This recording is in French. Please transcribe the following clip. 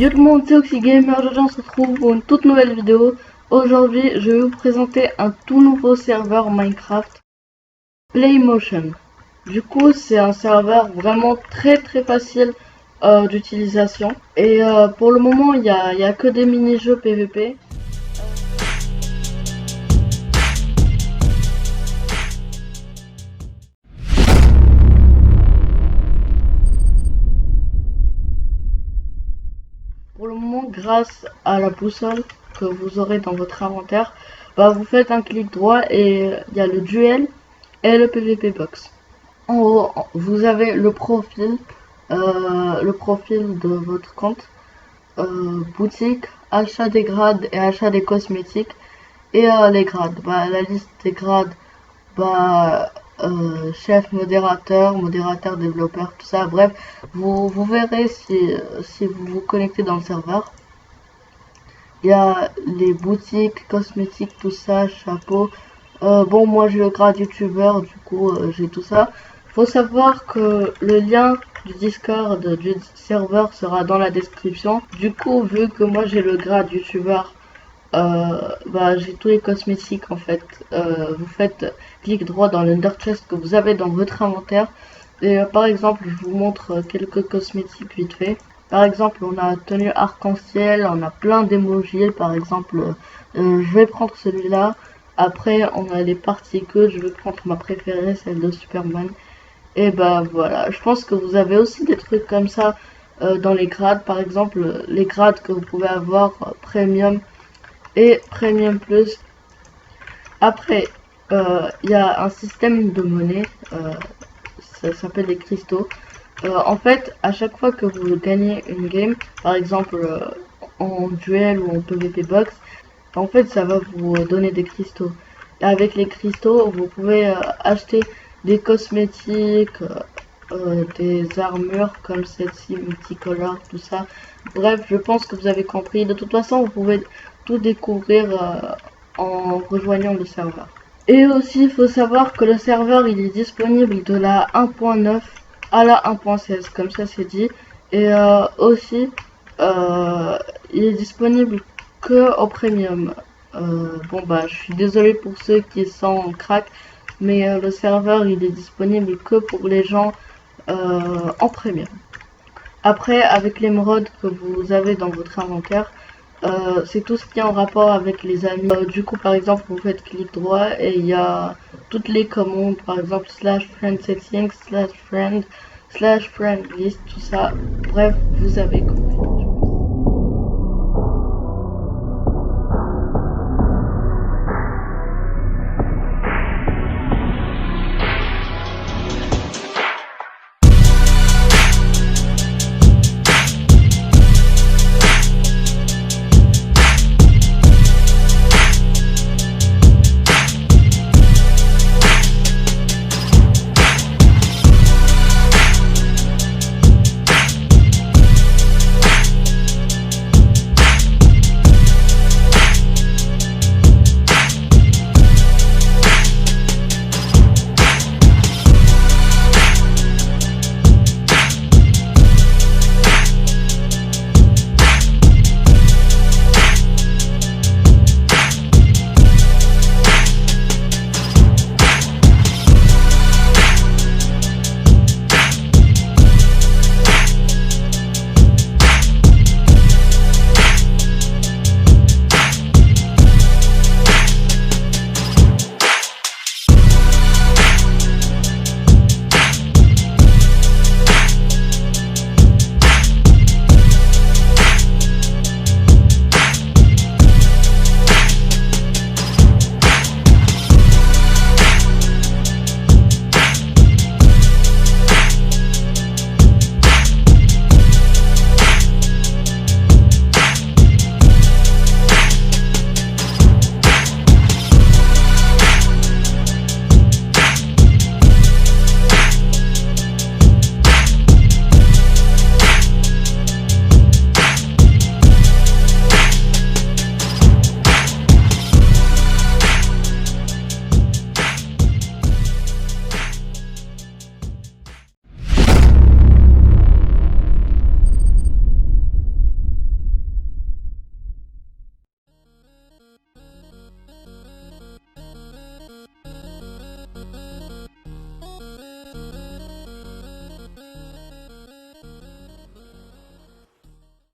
Yo tout le monde, c'est Oxygamer, aujourd'hui on se retrouve pour une toute nouvelle vidéo. Aujourd'hui, je vais vous présenter un tout nouveau serveur Minecraft, Playmotion. Du coup, c'est un serveur vraiment très facile d'utilisation. Et pour le moment, il y a que des mini-jeux PVP. Pour le moment, grâce à la boussole que vous aurez dans votre inventaire, vous faites un clic droit et il y a le duel et le PVP box. En haut, vous avez le profil de votre compte, boutique, achat des grades et achat des cosmétiques et les grades. La liste des grades, chef, modérateur, développeur, tout ça. Bref, vous verrez si vous vous connectez dans le serveur. Il y a les boutiques, cosmétiques, tout ça, chapeau. Bon, moi j'ai le grade youtubeur, du coup j'ai tout ça. Faut savoir que le lien du Discord du serveur sera dans la description. Du coup, vu que moi j'ai le grade youtubeur, j'ai tous les cosmétiques en fait. Vous faites clic droit dans l'Under Chest que vous avez dans votre inventaire. Et par exemple, je vous montre quelques cosmétiques vite fait. Par exemple, on a tenue arc-en-ciel, on a plein d'émojis. Par exemple, je vais prendre celui-là. Après, on a les particules. Je vais prendre ma préférée, celle de Superman. Et voilà. Je pense que vous avez aussi des trucs comme ça dans les grades. Par exemple, les grades que vous pouvez avoir Premium et Premium Plus. Après, il y a un système de monnaie. Ça s'appelle les cristaux. En fait, à chaque fois que vous gagnez une game, par exemple en duel ou en PvP box, en fait ça va vous donner des cristaux. Et avec les cristaux, vous pouvez acheter des cosmétiques, des armures comme celle-ci, multicolore, tout ça. Bref, je pense que vous avez compris. De toute façon, vous pouvez tout découvrir en rejoignant le serveur. Et aussi, il faut savoir que le serveur il est disponible de la 1.9 à la 1.16, comme ça c'est dit. Et aussi, il est disponible que au premium. Je suis désolé pour ceux qui sont en crack, mais le serveur il est disponible que pour les gens en premium. Après, avec l'émeraude que vous avez dans votre inventaire, c'est tout ce qui est en rapport avec les amis. Du coup, par exemple, vous faites clic droit et il y a toutes les commandes, par exemple /friend settings, /friend, /friend list, tout ça. Bref, vous avez compris.